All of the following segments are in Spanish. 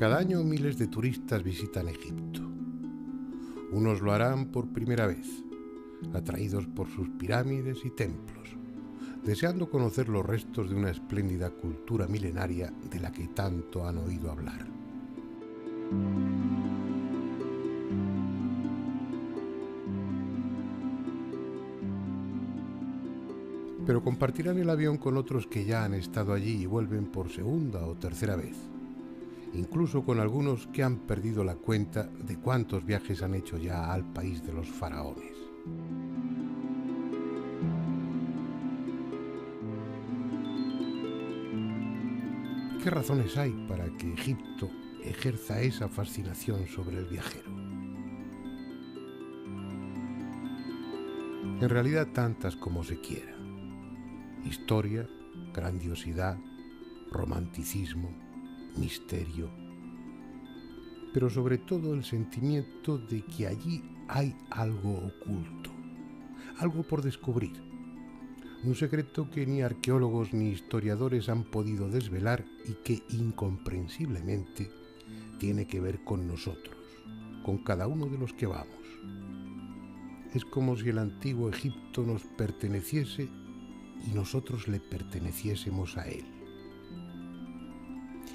Cada año miles de turistas visitan Egipto. Unos lo harán por primera vez, atraídos por sus pirámides y templos, deseando conocer los restos de una espléndida cultura milenaria de la que tanto han oído hablar. Pero compartirán el avión con otros que ya han estado allí y vuelven por segunda o tercera vez, incluso con algunos que han perdido la cuenta de cuántos viajes han hecho ya al país de los faraones. ¿Qué razones hay para que Egipto ejerza esa fascinación sobre el viajero? En realidad tantas como se quiera. Historia, grandiosidad, romanticismo, misterio, pero sobre todo el sentimiento de que allí hay algo oculto, algo por descubrir, un secreto que ni arqueólogos ni historiadores han podido desvelar y que incomprensiblemente tiene que ver con nosotros, con cada uno de los que vamos. Es como si el antiguo Egipto nos perteneciese y nosotros le perteneciésemos a él.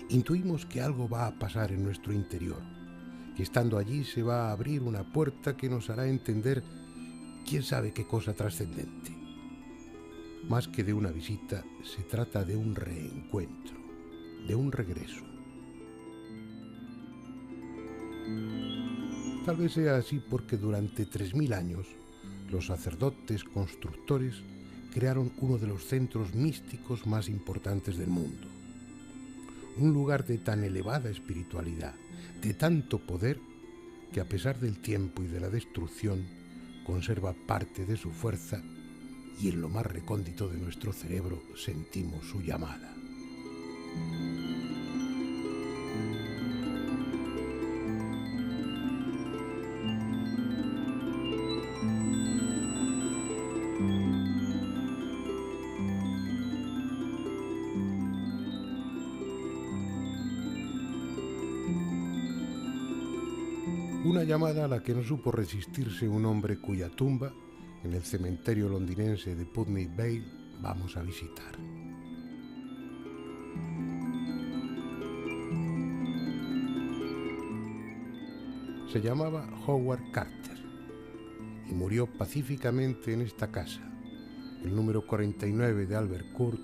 Intuimos que algo va a pasar en nuestro interior, que estando allí se va a abrir una puerta que nos hará entender quién sabe qué cosa trascendente. Más que de una visita, se trata de un reencuentro, de un regreso. Tal vez sea así porque durante 3000 años los sacerdotes constructores crearon uno de los centros místicos más importantes del mundo. Un lugar de tan elevada espiritualidad, de tanto poder, que a pesar del tiempo y de la destrucción, conserva parte de su fuerza y en lo más recóndito de nuestro cerebro sentimos su llamada. Una llamada a la que no supo resistirse un hombre cuya tumba, en el cementerio londinense de Putney Vale, vamos a visitar. Se llamaba Howard Carter y murió pacíficamente en esta casa, el número 49 de Albert Court,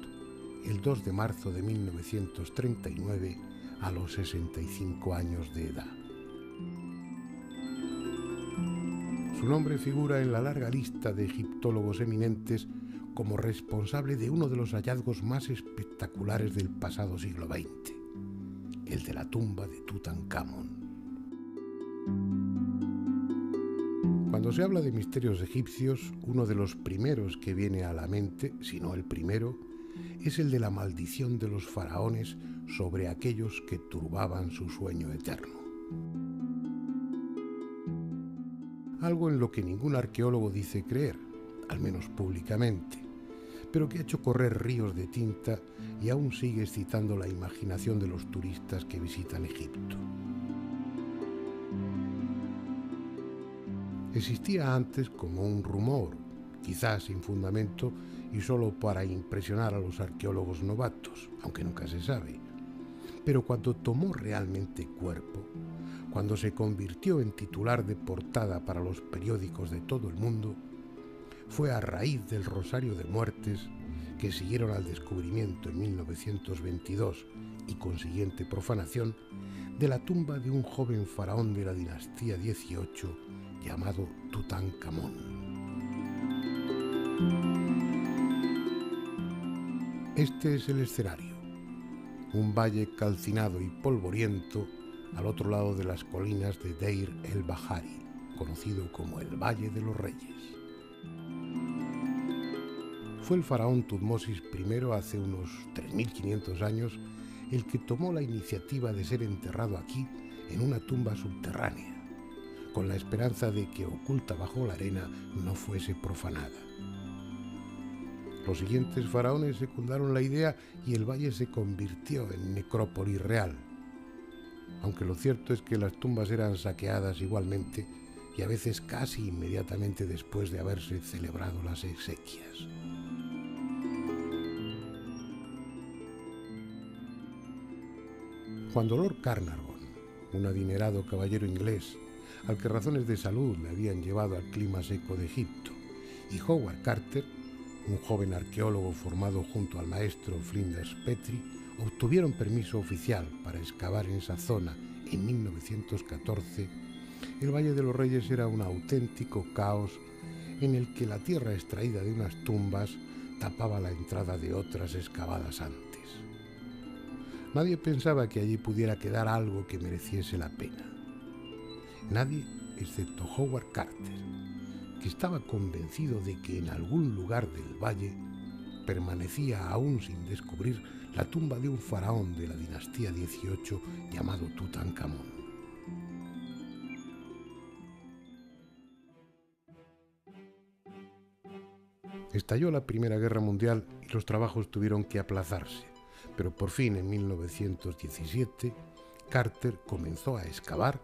el 2 de marzo de 1939, a los 65 años de edad. Su nombre figura en la larga lista de egiptólogos eminentes como responsable de uno de los hallazgos más espectaculares del pasado siglo XX, el de la tumba de Tutankamón. Cuando se habla de misterios egipcios, uno de los primeros que viene a la mente, si no el primero, es el de la maldición de los faraones sobre aquellos que turbaban su sueño eterno. Algo en lo que ningún arqueólogo dice creer, al menos públicamente, pero que ha hecho correr ríos de tinta y aún sigue excitando la imaginación de los turistas que visitan Egipto. Existía antes como un rumor, quizás sin fundamento y solo para impresionar a los arqueólogos novatos, aunque nunca se sabe. Pero cuando tomó realmente cuerpo, cuando se convirtió en titular de portada para los periódicos de todo el mundo, fue a raíz del rosario de muertes que siguieron al descubrimiento en 1922 y consiguiente profanación de la tumba de un joven faraón de la dinastía XVIII llamado Tutankamón. Este es el escenario, un valle calcinado y polvoriento al otro lado de las colinas de Deir el-Bahari, conocido como el Valle de los Reyes. Fue el faraón Tutmosis I hace unos 3500 años el que tomó la iniciativa de ser enterrado aquí en una tumba subterránea, con la esperanza de que oculta bajo la arena no fuese profanada. Los siguientes faraones secundaron la idea y el valle se convirtió en necrópolis real. aunque lo cierto es que las tumbas eran saqueadas igualmente y a veces casi inmediatamente después de haberse celebrado las exequias. Cuando Lord Carnarvon, un adinerado caballero inglés, al que razones de salud le habían llevado al clima seco de Egipto, y Howard Carter, un joven arqueólogo formado junto al maestro Flinders Petrie, obtuvieron permiso oficial para excavar en esa zona en 1914, el Valle de los Reyes era un auténtico caos en el que la tierra extraída de unas tumbas tapaba la entrada de otras excavadas antes. Nadie pensaba que allí pudiera quedar algo que mereciese la pena. Nadie, excepto Howard Carter, que estaba convencido de que en algún lugar del valle permanecía aún sin descubrir la tumba de un faraón de la dinastía XVIII llamado Tutankamón. Estalló la Primera Guerra Mundial y los trabajos tuvieron que aplazarse, pero por fin en 1917 Carter comenzó a excavar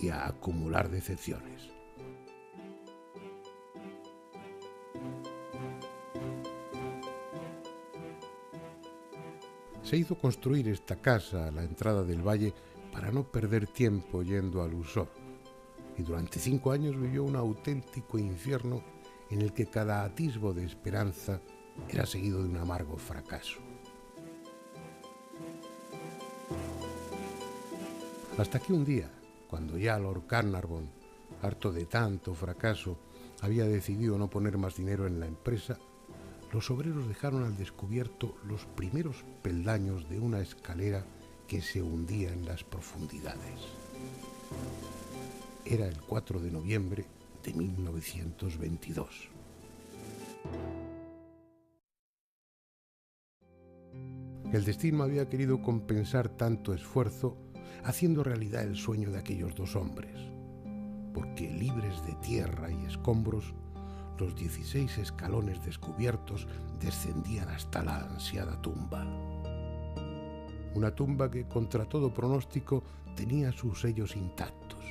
y a acumular decepciones. Se hizo construir esta casa a la entrada del valle para no perder tiempo yendo al Luxor, y durante 5 años vivió un auténtico infierno en el que cada atisbo de esperanza era seguido de un amargo fracaso. Hasta que un día, cuando ya Lord Carnarvon, harto de tanto fracaso, había decidido no poner más dinero en la empresa, los obreros dejaron al descubierto los primeros peldaños de una escalera que se hundía en las profundidades. Era el 4 de noviembre de 1922. El destino había querido compensar tanto esfuerzo haciendo realidad el sueño de aquellos dos hombres, porque libres de tierra y escombros, los 16 escalones descubiertos descendían hasta la ansiada tumba. Una tumba que, contra todo pronóstico, tenía sus sellos intactos,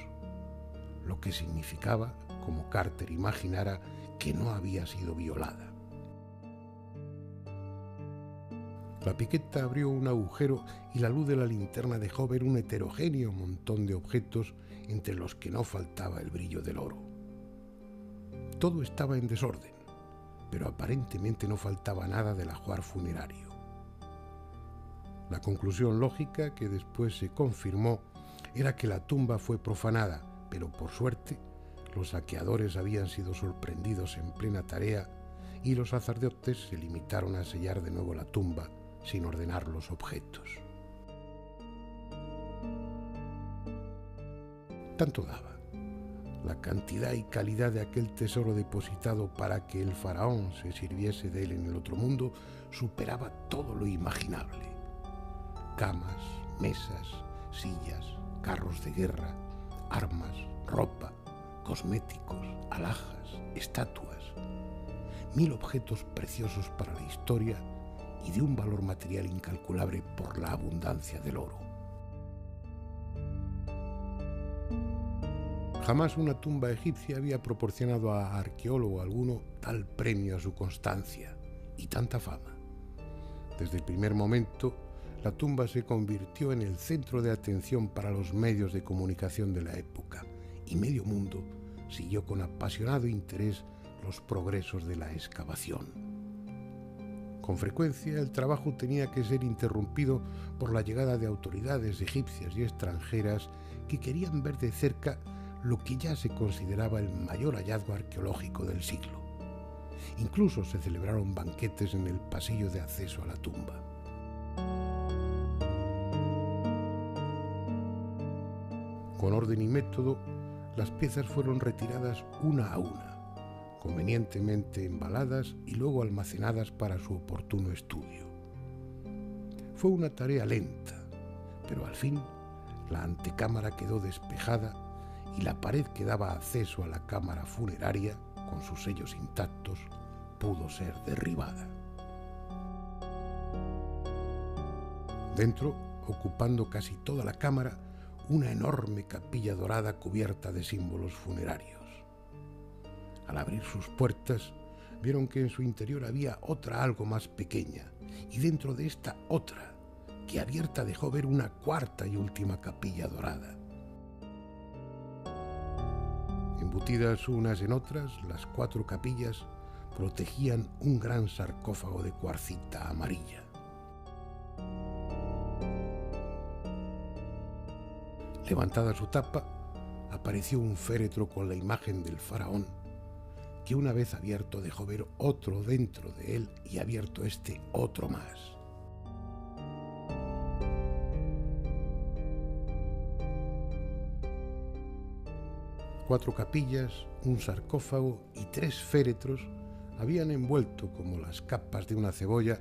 lo que significaba, como Carter imaginara, que no había sido violada. La piqueta abrió un agujero y la luz de la linterna dejó ver un heterogéneo montón de objetos entre los que no faltaba el brillo del oro. Todo estaba en desorden, pero aparentemente no faltaba nada del ajuar funerario. La conclusión lógica, que después se confirmó, era que la tumba fue profanada, pero por suerte los saqueadores habían sido sorprendidos en plena tarea y los sacerdotes se limitaron a sellar de nuevo la tumba sin ordenar los objetos. Tanto daba. La cantidad y calidad de aquel tesoro depositado para que el faraón se sirviese de él en el otro mundo superaba todo lo imaginable. Camas, mesas, sillas, carros de guerra, armas, ropa, cosméticos, alhajas, estatuas. 1000 objetos preciosos para la historia y de un valor material incalculable por la abundancia del oro. Jamás una tumba egipcia había proporcionado a arqueólogo alguno tal premio a su constancia y tanta fama. Desde el primer momento, la tumba se convirtió en el centro de atención para los medios de comunicación de la época, y medio mundo siguió con apasionado interés los progresos de la excavación. Con frecuencia, el trabajo tenía que ser interrumpido por la llegada de autoridades egipcias y extranjeras que querían ver de cerca lo que ya se consideraba el mayor hallazgo arqueológico del siglo. Incluso se celebraron banquetes en el pasillo de acceso a la tumba. Con orden y método, las piezas fueron retiradas una a una, convenientemente embaladas y luego almacenadas para su oportuno estudio. Fue una tarea lenta, pero al fin la antecámara quedó despejada y la pared que daba acceso a la cámara funeraria, con sus sellos intactos, pudo ser derribada. Dentro, ocupando casi toda la cámara una enorme capilla dorada cubierta de símbolos funerarios. Al abrir sus puertas, vieron que en su interior había otra algo más pequeña, y dentro de esta otra, que abierta dejó ver una cuarta y última capilla dorada. Embutidas unas en otras, las 4 capillas protegían un gran sarcófago de cuarcita amarilla. Levantada su tapa, apareció un féretro con la imagen del faraón, que una vez abierto dejó ver otro dentro de él y abierto este otro más. Cuatro capillas, un sarcófago y 3 féretros habían envuelto como las capas de una cebolla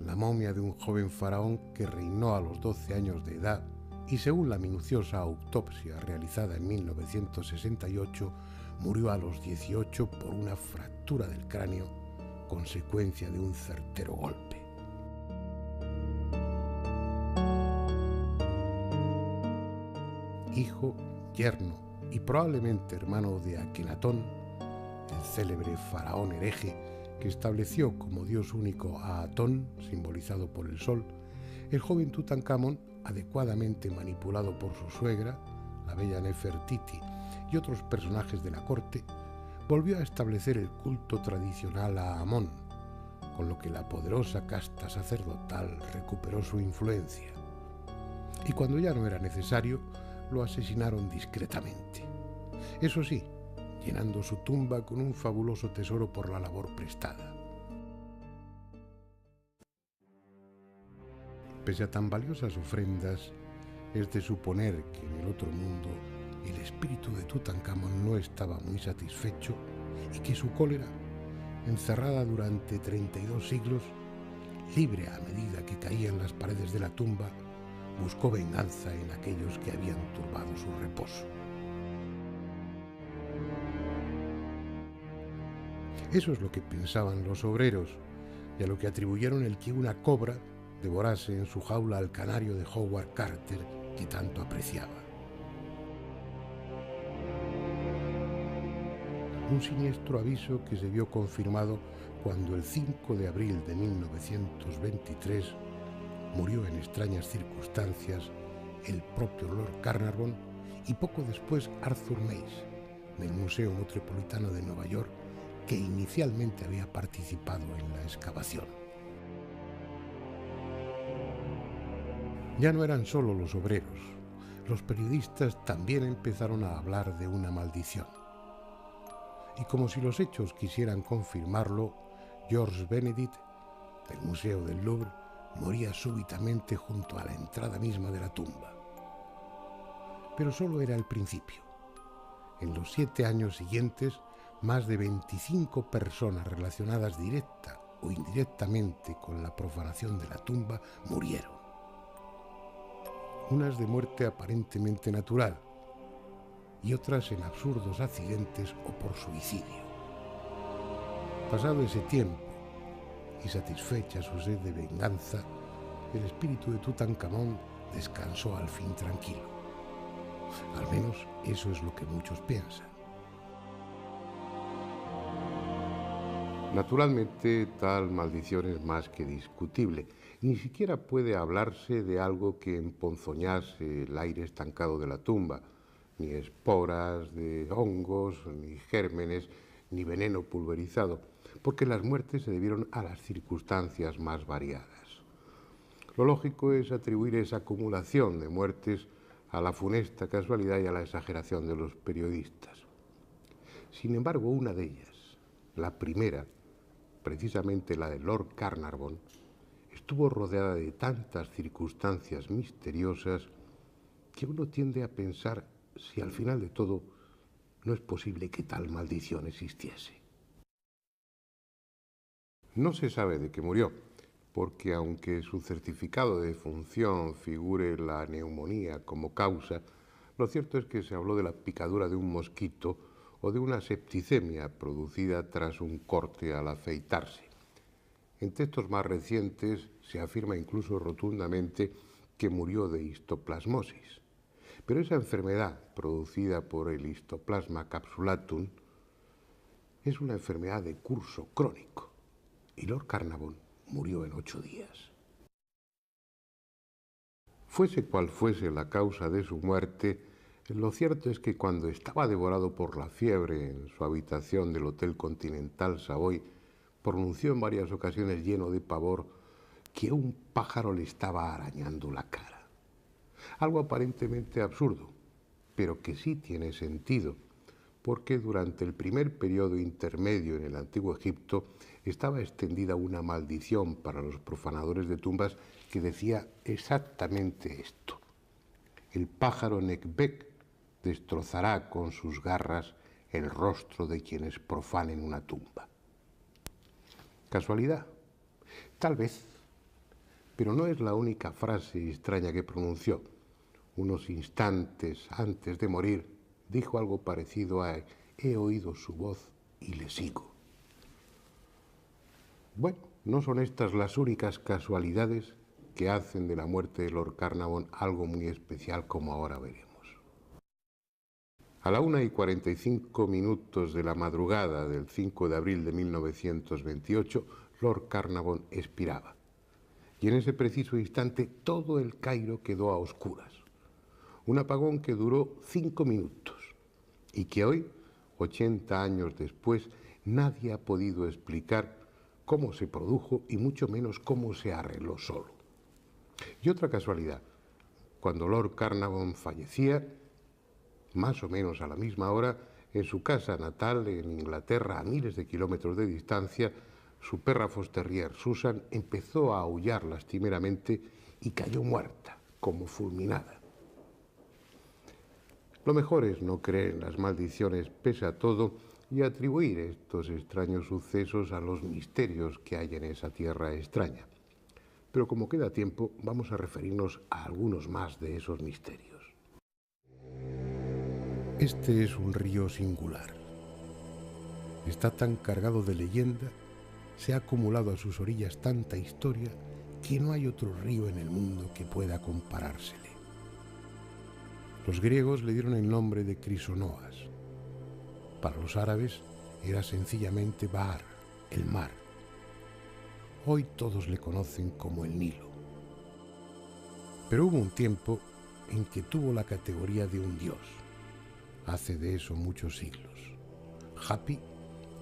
la momia de un joven faraón que reinó a los 12 años de edad y, según la minuciosa autopsia realizada en 1968, murió a los 18 por una fractura del cráneo, consecuencia de un certero golpe. Hijo, yerno y probablemente hermano de Akenatón, el célebre faraón hereje que estableció como dios único a Atón, simbolizado por el sol, el joven Tutankamón, adecuadamente manipulado por su suegra, la bella Nefertiti, y otros personajes de la corte, volvió a establecer el culto tradicional a Amón, con lo que la poderosa casta sacerdotal recuperó su influencia. Y cuando ya no era necesario, lo asesinaron discretamente. Eso sí, llenando su tumba con un fabuloso tesoro por la labor prestada. Pese a tan valiosas ofrendas, es de suponer que en el otro mundo el espíritu de Tutankamón no estaba muy satisfecho y que su cólera, encerrada durante 32 siglos, libre a medida que caían las paredes de la tumba, buscó venganza en aquellos que habían turbado su reposo. Eso es lo que pensaban los obreros, y a lo que atribuyeron el que una cobra devorase en su jaula al canario de Howard Carter que tanto apreciaba. Un siniestro aviso que se vio confirmado cuando el 5 de abril de 1923 murió en extrañas circunstancias el propio Lord Carnarvon y poco después Arthur Mace, del Museo Metropolitano de Nueva York, que inicialmente había participado en la excavación. Ya no eran solo los obreros, los periodistas también empezaron a hablar de una maldición. Y como si los hechos quisieran confirmarlo, Georges Benedict, del Museo del Louvre, moría súbitamente junto a la entrada misma de la tumba. Pero solo era el principio. En los 7 años siguientes, más de 25 personas relacionadas directa o indirectamente con la profanación de la tumba murieron. Unas de muerte aparentemente natural y otras en absurdos accidentes o por suicidio. Pasado ese tiempo y satisfecha su sed de venganza, el espíritu de Tutankamón descansó al fin tranquilo. Al menos eso es lo que muchos piensan. Naturalmente, tal maldición es más que discutible. Ni siquiera puede hablarse de algo que emponzoñase el aire estancado de la tumba, ni esporas de hongos, ni gérmenes, ni veneno pulverizado, porque las muertes se debieron a las circunstancias más variadas. Lo lógico es atribuir esa acumulación de muertes a la funesta casualidad y a la exageración de los periodistas. Sin embargo, una de ellas, la primera, precisamente la de Lord Carnarvon, estuvo rodeada de tantas circunstancias misteriosas que uno tiende a pensar si al final de todo no es posible que tal maldición existiese. No se sabe de qué murió, porque aunque su certificado de defunción figure la neumonía como causa, lo cierto es que se habló de la picadura de un mosquito o de una septicemia producida tras un corte al afeitarse. En textos más recientes se afirma incluso rotundamente que murió de histoplasmosis. Pero esa enfermedad, producida por el Histoplasma capsulatum, es una enfermedad de curso crónico, y Lord Carnarvon murió en 8 días. Fuese cual fuese la causa de su muerte, lo cierto es que cuando estaba devorado por la fiebre en su habitación del Hotel Continental Savoy, pronunció en varias ocasiones lleno de pavor que un pájaro le estaba arañando la cara. Algo aparentemente absurdo, pero que sí tiene sentido, porque durante el primer periodo intermedio en el Antiguo Egipto estaba extendida una maldición para los profanadores de tumbas que decía exactamente esto: el pájaro Nekbek destrozará con sus garras el rostro de quienes profanen una tumba. ¿Casualidad? Tal vez, pero no es la única frase extraña que pronunció. Unos instantes antes de morir, dijo algo parecido a «he oído su voz y le sigo». Bueno, no son estas las únicas casualidades que hacen de la muerte de Lord Carnarvon algo muy especial, como ahora veremos. A la 1:45 de la madrugada del 5 de abril de 1928, Lord Carnarvon expiraba. Y en ese preciso instante todo el Cairo quedó a oscuras. Un apagón que duró 5 minutos y que hoy, 80 años después, nadie ha podido explicar cómo se produjo y mucho menos cómo se arregló solo. Y otra casualidad, cuando Lord Carnarvon fallecía, más o menos a la misma hora, en su casa natal en Inglaterra, a miles de kilómetros de distancia, su perra Fosterrier Susan empezó a aullar lastimeramente y cayó muerta, como fulminada. Lo mejor es no creer en las maldiciones pese a todo y atribuir estos extraños sucesos a los misterios que hay en esa tierra extraña. Pero como queda tiempo, vamos a referirnos a algunos más de esos misterios. Este es un río singular. Está tan cargado de leyenda, se ha acumulado a sus orillas tanta historia, que no hay otro río en el mundo que pueda comparársele. Los griegos le dieron el nombre de Crisonoas. Para los árabes era sencillamente Bahar, el mar. Hoy todos le conocen como el Nilo. Pero hubo un tiempo en que tuvo la categoría de un dios. Hace de eso muchos siglos. Hapi,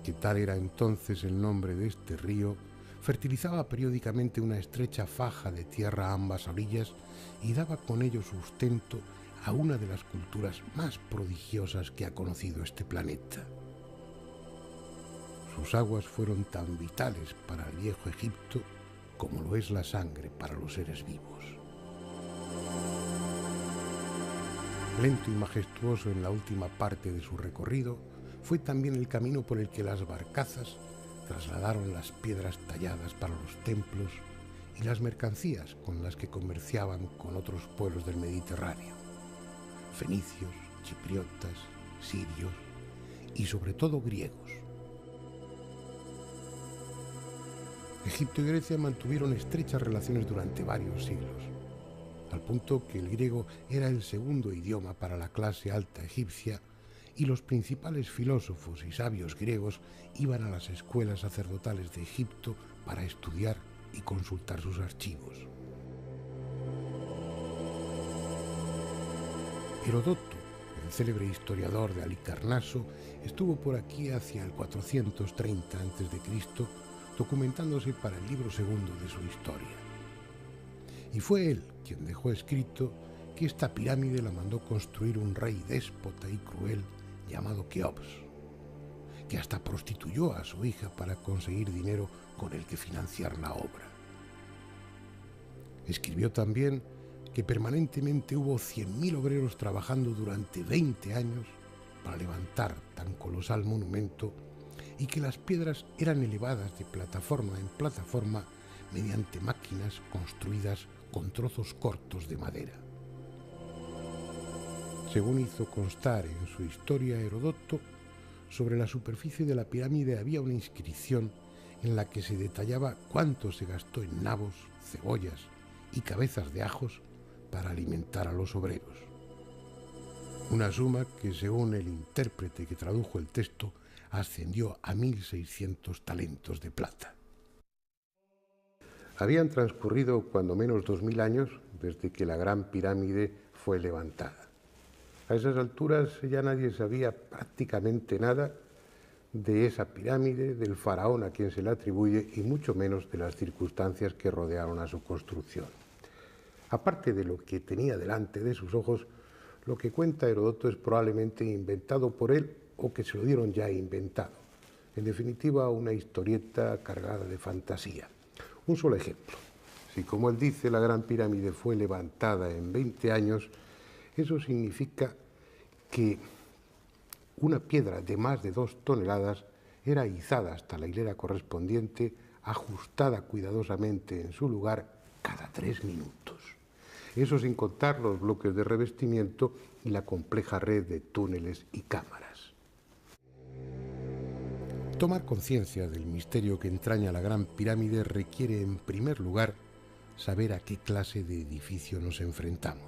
que tal era entonces el nombre de este río, fertilizaba periódicamente una estrecha faja de tierra a ambas orillas y daba con ello sustento a una de las culturas más prodigiosas que ha conocido este planeta. Sus aguas fueron tan vitales para el viejo Egipto como lo es la sangre para los seres vivos. Lento y majestuoso en la última parte de su recorrido, fue también el camino por el que las barcazas trasladaron las piedras talladas para los templos y las mercancías con las que comerciaban con otros pueblos del Mediterráneo: fenicios, chipriotas, sirios y sobre todo griegos. Egipto y Grecia mantuvieron estrechas relaciones durante varios siglos, al punto que el griego era el segundo idioma para la clase alta egipcia y los principales filósofos y sabios griegos iban a las escuelas sacerdotales de Egipto para estudiar y consultar sus archivos. Herodoto, el célebre historiador de Halicarnaso, estuvo por aquí hacia el 430 a.C., documentándose para el libro segundo de su historia. Y fue él quien dejó escrito que esta pirámide la mandó construir un rey déspota y cruel llamado Keops, que hasta prostituyó a su hija para conseguir dinero con el que financiar la obra. Escribió también que permanentemente hubo 100.000 obreros trabajando durante 20 años para levantar tan colosal monumento y que las piedras eran elevadas de plataforma en plataforma mediante máquinas construidas con trozos cortos de madera. Según hizo constar en su historia Herodoto, sobre la superficie de la pirámide había una inscripción en la que se detallaba cuánto se gastó en nabos, cebollas y cabezas de ajos para alimentar a los obreros. Una suma que, según el intérprete que tradujo el texto, ascendió a 1.600 talentos de plata. Habían transcurrido cuando menos 2000 años desde que la Gran Pirámide fue levantada. A esas alturas ya nadie sabía prácticamente nada de esa pirámide, del faraón a quien se le atribuye y mucho menos de las circunstancias que rodearon a su construcción. Aparte de lo que tenía delante de sus ojos, lo que cuenta Heródoto es probablemente inventado por él o que se lo dieron ya inventado. En definitiva, una historieta cargada de fantasía. Un solo ejemplo. Si, como él dice, la Gran Pirámide fue levantada en 20 años, eso significa que una piedra de más de 2 toneladas era izada hasta la hilera correspondiente, ajustada cuidadosamente en su lugar cada 3 minutos. Eso sin contar los bloques de revestimiento y la compleja red de túneles y cámaras. Tomar conciencia del misterio que entraña la Gran Pirámide requiere, en primer lugar, saber a qué clase de edificio nos enfrentamos.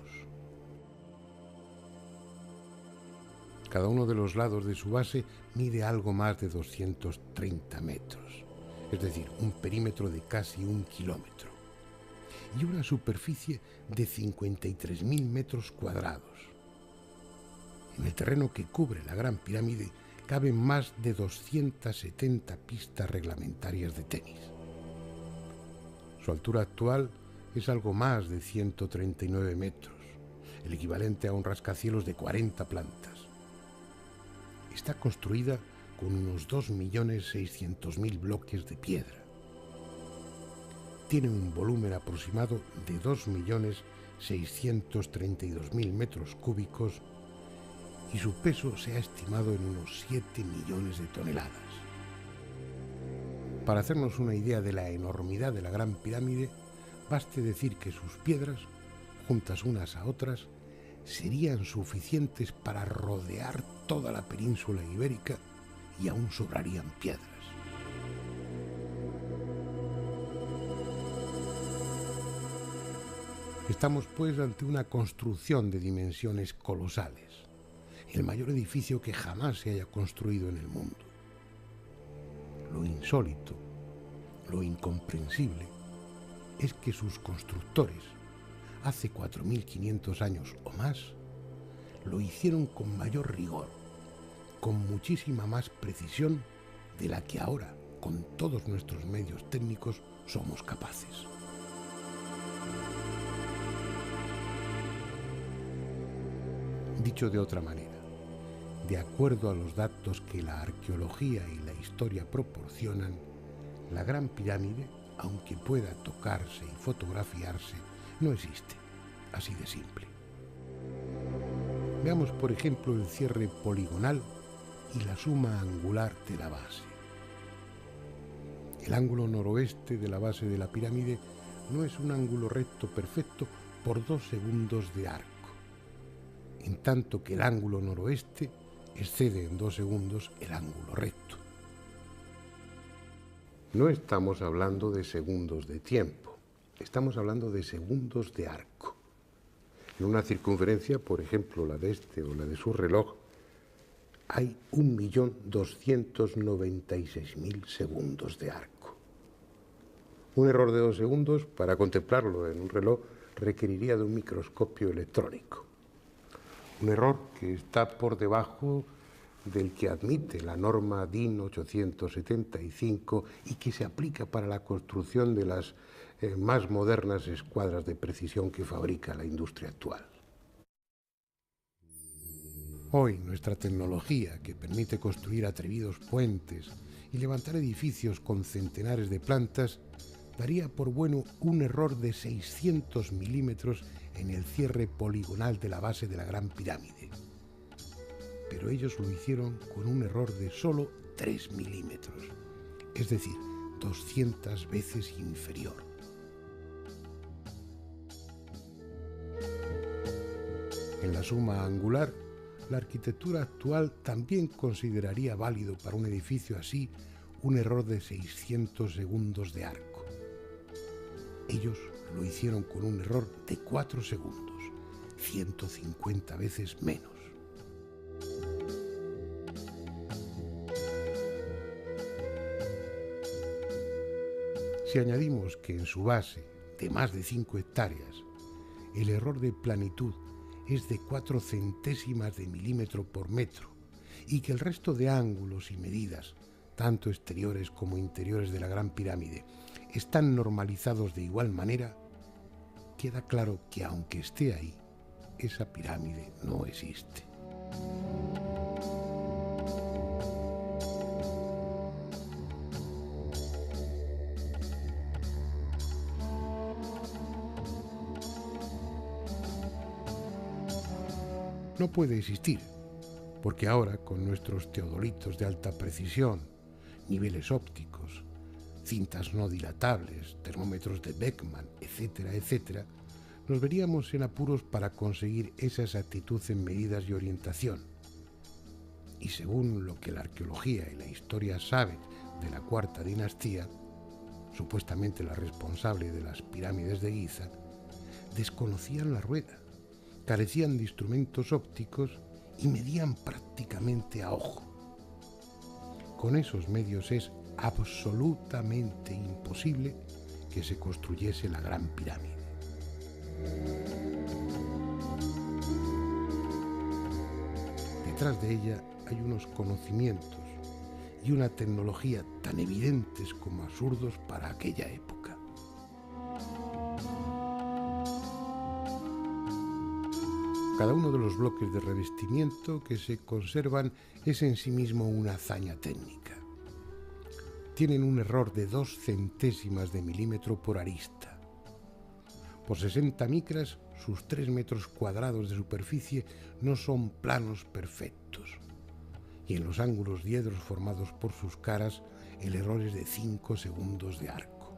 Cada uno de los lados de su base mide algo más de 230 metros, es decir, un perímetro de casi 1 kilómetro, y una superficie de 53.000 metros cuadrados. En el terreno que cubre la Gran Pirámide caben más de 270 pistas reglamentarias de tenis. Su altura actual es algo más de 139 metros, el equivalente a un rascacielos de 40 plantas. Está construida con unos 2.600.000 bloques de piedra. Tiene un volumen aproximado de 2.632.000 metros cúbicos y su peso se ha estimado en unos 7 millones de toneladas. Para hacernos una idea de la enormidad de la Gran Pirámide, baste decir que sus piedras, juntas unas a otras, serían suficientes para rodear toda la península ibérica y aún sobrarían piedras. Estamos pues ante una construcción de dimensiones colosales, el mayor edificio que jamás se haya construido en el mundo. Lo insólito, lo incomprensible, es que sus constructores, hace 4.500 años o más, lo hicieron con mayor rigor, con muchísima más precisión de la que ahora, con todos nuestros medios técnicos, somos capaces. Dicho de otra manera, de acuerdo a los datos que la arqueología y la historia proporcionan, la Gran Pirámide, aunque pueda tocarse y fotografiarse, no existe, así de simple. Veamos, por ejemplo, el cierre poligonal y la suma angular de la base. El ángulo noroeste de la base de la pirámide no es un ángulo recto perfecto por 2 segundos de arco, en tanto que el ángulo noroeste excede en 2 segundos el ángulo recto. No estamos hablando de segundos de tiempo, estamos hablando de segundos de arco. En una circunferencia, por ejemplo, la de este o la de su reloj, hay 1.296.000 segundos de arco. Un error de 2 segundos, para contemplarlo en un reloj, requeriría de un microscopio electrónico. Un error que está por debajo del que admite la norma DIN 875 y que se aplica para la construcción de las más modernas escuadras de precisión que fabrica la industria actual. Hoy nuestra tecnología, que permite construir atrevidos puentes y levantar edificios con centenares de plantas, daría por bueno un error de 600 milímetros en el cierre poligonal de la base de la Gran Pirámide. Pero ellos lo hicieron con un error de solo 3 milímetros, es decir, 200 veces inferior. En la suma angular, la arquitectura actual también consideraría válido para un edificio así un error de 600 segundos de arco. Ellos lo hicieron con un error de 4 segundos. 150 veces menos. Si añadimos que en su base, de más de 5 hectáreas, el error de planitud es de 4 centésimas de milímetro por metro y que el resto de ángulos y medidas, tanto exteriores como interiores de la Gran Pirámide, están normalizados de igual manera, queda claro que aunque esté ahí, esa pirámide no existe. No puede existir, porque ahora, con nuestros teodolitos de alta precisión, niveles ópticos, cintas no dilatables, termómetros de Beckman, etcétera, etcétera, nos veríamos en apuros para conseguir esa exactitud en medidas y orientación. Y según lo que la arqueología y la historia saben de la Cuarta Dinastía, supuestamente la responsable de las pirámides de Giza, desconocían la rueda, carecían de instrumentos ópticos y medían prácticamente a ojo. Con esos medios es absolutamente imposible que se construyese la Gran Pirámide. Detrás de ella hay unos conocimientos y una tecnología tan evidentes como absurdos para aquella época. Cada uno de los bloques de revestimiento que se conservan es en sí mismo una hazaña técnica. Tienen un error de 2 centésimas de milímetro por arista. Por 60 micras, sus 3 metros cuadrados de superficie no son planos perfectos. Y en los ángulos diedros formados por sus caras, el error es de 5 segundos de arco.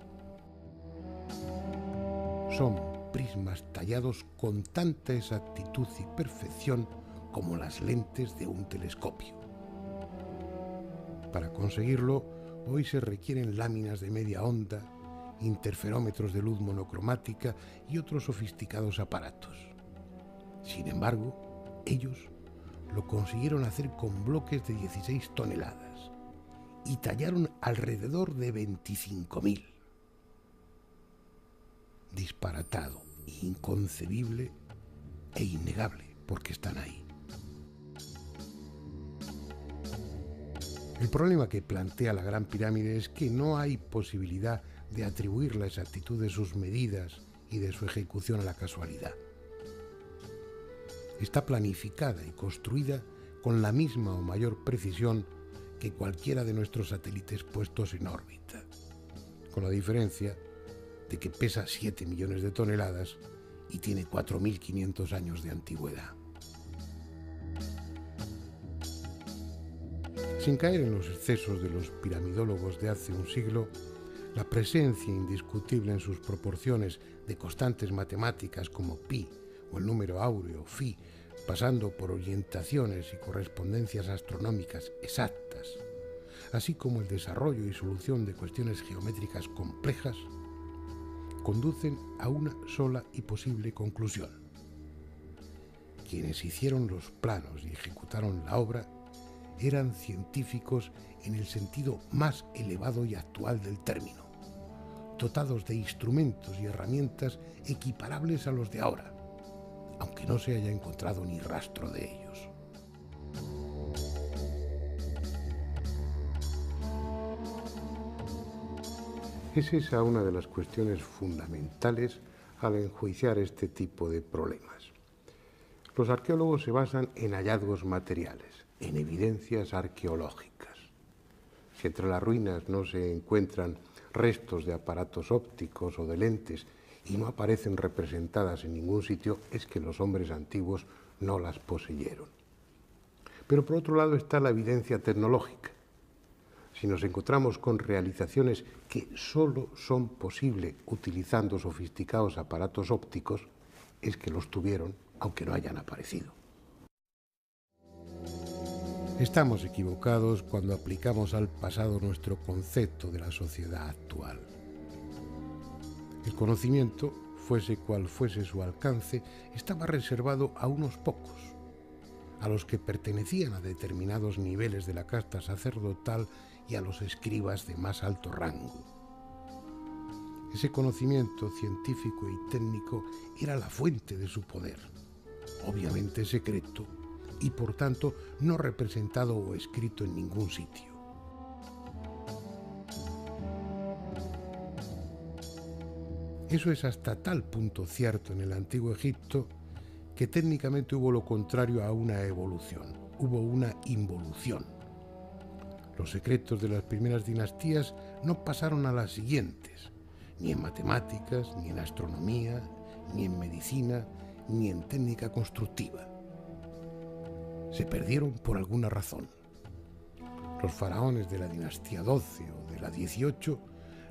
Son prismas tallados con tanta exactitud y perfección como las lentes de un telescopio. Para conseguirlo, hoy se requieren láminas de media onda, interferómetros de luz monocromática y otros sofisticados aparatos. Sin embargo, ellos lo consiguieron hacer con bloques de 16 toneladas y tallaron alrededor de 25.000. Disparatado, inconcebible e innegable, porque están ahí. El problema que plantea la Gran Pirámide es que no hay posibilidad de atribuir la exactitud de sus medidas y de su ejecución a la casualidad. Está planificada y construida con la misma o mayor precisión que cualquiera de nuestros satélites puestos en órbita, con la diferencia de que pesa 7 millones de toneladas y tiene 4.500 años de antigüedad. Sin caer en los excesos de los piramidólogos de hace un siglo, la presencia indiscutible en sus proporciones de constantes matemáticas como pi o el número áureo phi, pasando por orientaciones y correspondencias astronómicas exactas, así como el desarrollo y solución de cuestiones geométricas complejas, conducen a una sola y posible conclusión. Quienes hicieron los planos y ejecutaron la obra eran científicos en el sentido más elevado y actual del término, dotados de instrumentos y herramientas equiparables a los de ahora, aunque no se haya encontrado ni rastro de ellos. Es esa una de las cuestiones fundamentales al enjuiciar este tipo de problemas. Los arqueólogos se basan en hallazgos materiales, en evidencias arqueológicas. Si entre las ruinas no se encuentran restos de aparatos ópticos o de lentes y no aparecen representadas en ningún sitio, es que los hombres antiguos no las poseyeron. Pero por otro lado está la evidencia tecnológica. Si nos encontramos con realizaciones que solo son posibles utilizando sofisticados aparatos ópticos, es que los tuvieron, aunque no hayan aparecido. Estamos equivocados cuando aplicamos al pasado nuestro concepto de la sociedad actual. El conocimiento fuese cual fuese su alcance, estaba reservado a unos pocos, a los que pertenecían a determinados niveles de la casta sacerdotal y a los escribas de más alto rango. Ese conocimiento científico y técnico era la fuente de su poder, obviamente secreto y por tanto no representado o escrito en ningún sitio. Eso es hasta tal punto cierto en el Antiguo Egipto que técnicamente hubo lo contrario a una evolución, hubo una involución. Los secretos de las primeras dinastías no pasaron a las siguientes, ni en matemáticas, ni en astronomía, ni en medicina, ni en técnica constructiva. Se perdieron por alguna razón. Los faraones de la dinastía 12 o de la 18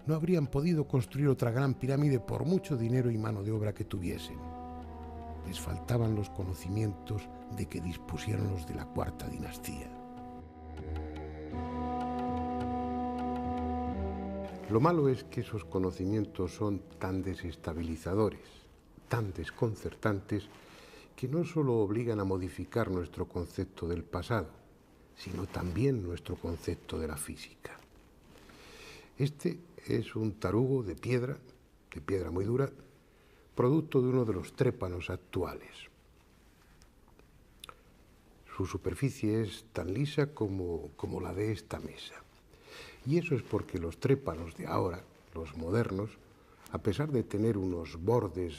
no habrían podido construir otra gran pirámide por mucho dinero y mano de obra que tuviesen. Les faltaban los conocimientos de que dispusieron los de la cuarta dinastía. Lo malo es que esos conocimientos son tan desestabilizadores, tan desconcertantes, que no solo obligan a modificar nuestro concepto del pasado, sino también nuestro concepto de la física. Este es un tarugo de piedra muy dura, producto de uno de los trépanos actuales. Su superficie es tan lisa como la de esta mesa. Y eso es porque los trépanos de ahora, los modernos, a pesar de tener unos bordes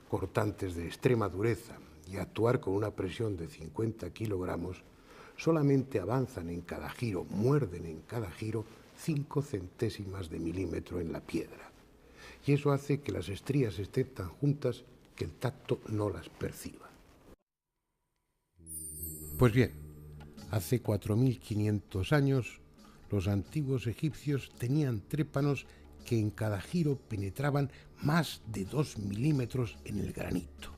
cortantes de extrema dureza y actuar con una presión de 50 kilogramos, solamente avanzan en cada giro, muerden en cada giro 5 centésimas de milímetro en la piedra. Y eso hace que las estrías estén tan juntas que el tacto no las perciba. Pues bien, hace 4.500 años, los antiguos egipcios tenían trépanos que en cada giro penetraban más de 2 milímetros en el granito.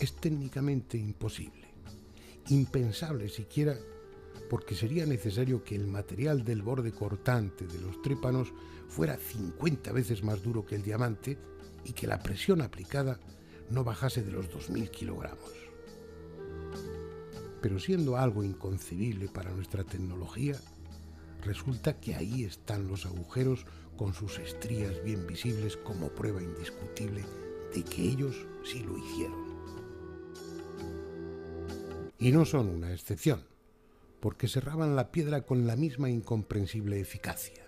Es técnicamente imposible, impensable siquiera, porque sería necesario que el material del borde cortante de los trépanos fuera 50 veces más duro que el diamante y que la presión aplicada no bajase de los 2.000 kilogramos. Pero siendo algo inconcebible para nuestra tecnología, resulta que ahí están los agujeros con sus estrías bien visibles como prueba indiscutible de que ellos sí lo hicieron. Y no son una excepción, porque cerraban la piedra con la misma incomprensible eficacia.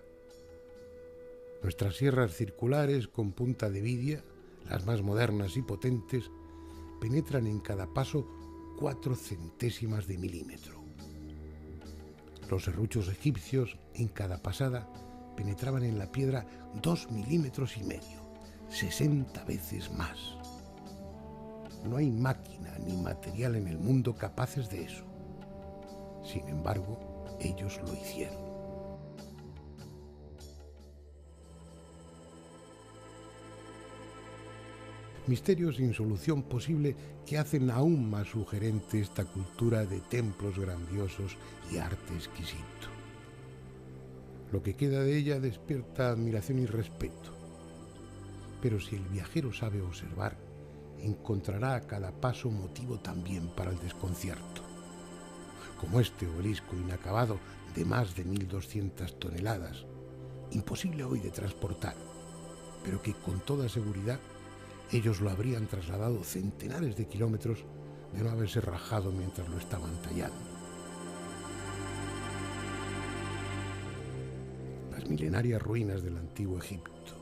Nuestras sierras circulares con punta de vidia, las más modernas y potentes, penetran en cada paso 4 centésimas de milímetro. Los serruchos egipcios, en cada pasada, penetraban en la piedra 2,5 milímetros, 60 veces más. No hay máquina ni material en el mundo capaces de eso. Sin embargo, ellos lo hicieron. Misterios sin solución posible que hacen aún más sugerente esta cultura de templos grandiosos y arte exquisito. Lo que queda de ella despierta admiración y respeto. Pero si el viajero sabe observar, encontrará a cada paso motivo también para el desconcierto. Como este obelisco inacabado de más de 1.200 toneladas, imposible hoy de transportar, pero que con toda seguridad ellos lo habrían trasladado centenares de kilómetros de no haberse rajado mientras lo estaban tallando. Las milenarias ruinas del antiguo Egipto,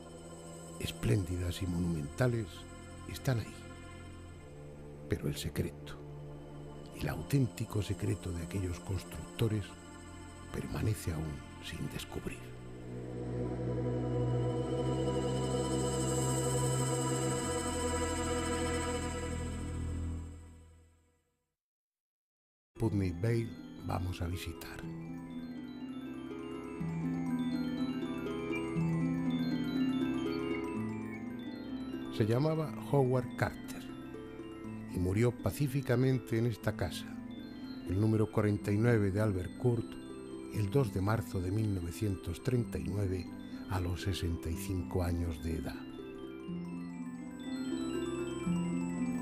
espléndidas y monumentales, están ahí. Pero el secreto, el auténtico secreto de aquellos constructores, permanece aún sin descubrir. Putney Vale vamos a visitar. Se llamaba Howard Carter y murió pacíficamente en esta casa, el número 49 de Albert Court, el 2 de marzo de 1939, a los 65 años de edad.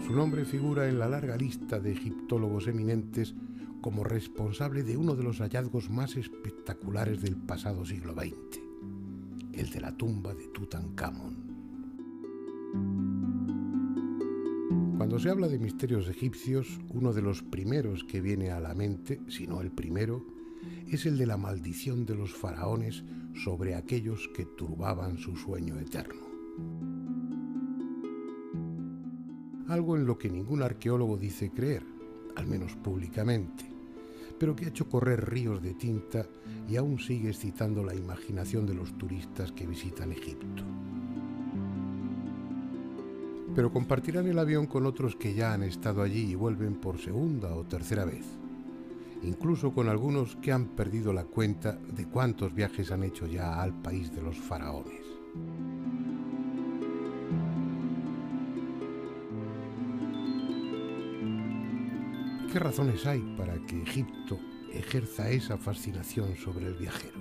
Su nombre figura en la larga lista de egiptólogos eminentes como responsable de uno de los hallazgos más espectaculares del pasado siglo XX, el de la tumba de Tutankamón. Cuando se habla de misterios egipcios, uno de los primeros que viene a la mente, si no el primero, es el de la maldición de los faraones sobre aquellos que turbaban su sueño eterno. Algo en lo que ningún arqueólogo dice creer, al menos públicamente, pero que ha hecho correr ríos de tinta y aún sigue excitando la imaginación de los turistas que visitan Egipto. Pero compartirán el avión con otros que ya han estado allí y vuelven por segunda o tercera vez, incluso con algunos que han perdido la cuenta de cuántos viajes han hecho ya al país de los faraones. ¿Qué razones hay para que Egipto ejerza esa fascinación sobre el viajero?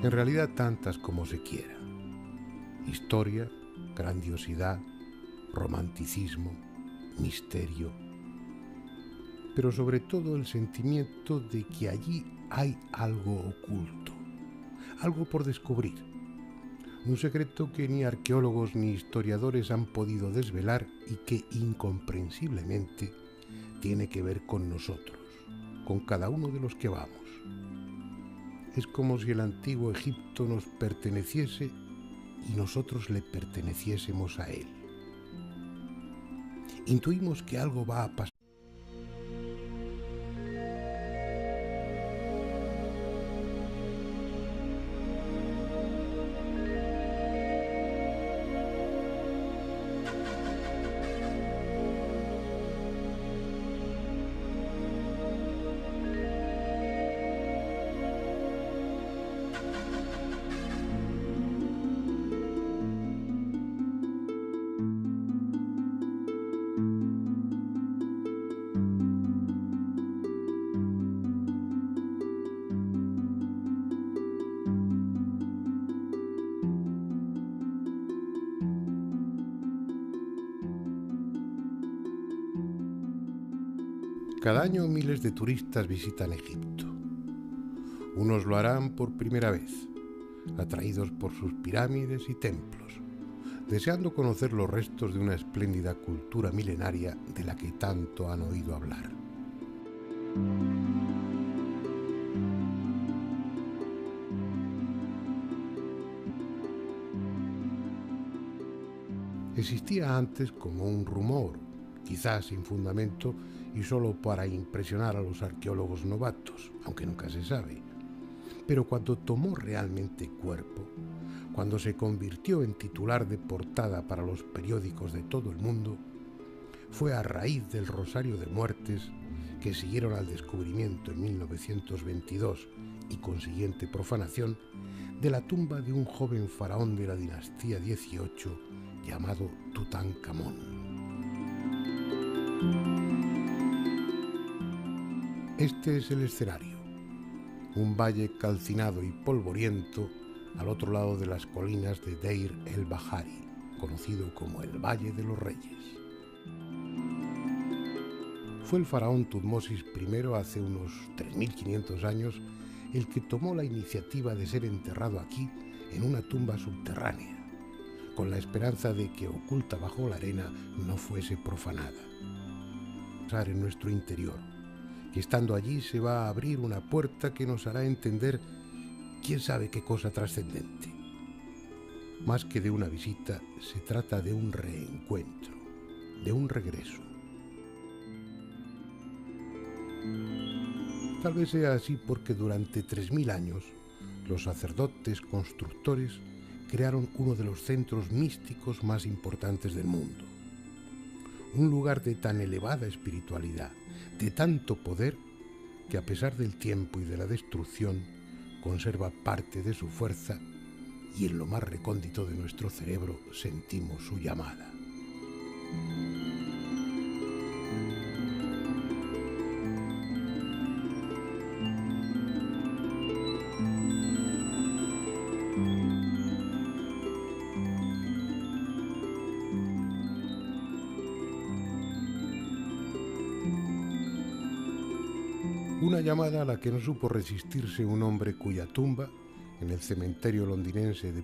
En realidad tantas como se quiera. Historia, grandiosidad, romanticismo, misterio, pero sobre todo el sentimiento de que allí hay algo oculto, algo por descubrir, un secreto que ni arqueólogos ni historiadores han podido desvelar y que incomprensiblemente tiene que ver con nosotros, con cada uno de los que vamos. Es como si el antiguo Egipto nos perteneciese y nosotros le perteneciésemos a él. Intuimos que algo va a pasar. Cada año miles de turistas visitan Egipto. Unos lo harán por primera vez, atraídos por sus pirámides y templos, deseando conocer los restos de una espléndida cultura milenaria de la que tanto han oído hablar. Existía antes como un rumor, quizás sin fundamento y solo para impresionar a los arqueólogos novatos, aunque nunca se sabe. Pero cuando tomó realmente cuerpo, cuando se convirtió en titular de portada para los periódicos de todo el mundo, fue a raíz del rosario de muertes que siguieron al descubrimiento en 1922 y consiguiente profanación de la tumba de un joven faraón de la dinastía XVIII llamado Tutankamón. Este es el escenario, un valle calcinado y polvoriento al otro lado de las colinas de Deir el-Bahari, conocido como el Valle de los Reyes. Fue el faraón Tutmosis I hace unos 3.500 años el que tomó la iniciativa de ser enterrado aquí en una tumba subterránea, con la esperanza de que oculta bajo la arena no fuese profanada. En nuestro interior, que estando allí se va a abrir una puerta que nos hará entender quién sabe qué cosa trascendente. Más que de una visita, se trata de un reencuentro, de un regreso. Tal vez sea así porque durante 3.000 años los sacerdotes constructores crearon uno de los centros místicos más importantes del mundo. Un lugar de tan elevada espiritualidad, de tanto poder, que a pesar del tiempo y de la destrucción, conserva parte de su fuerza y en lo más recóndito de nuestro cerebro sentimos su llamada. Una llamada a la que no supo resistirse un hombre cuya tumba, en el cementerio londinense de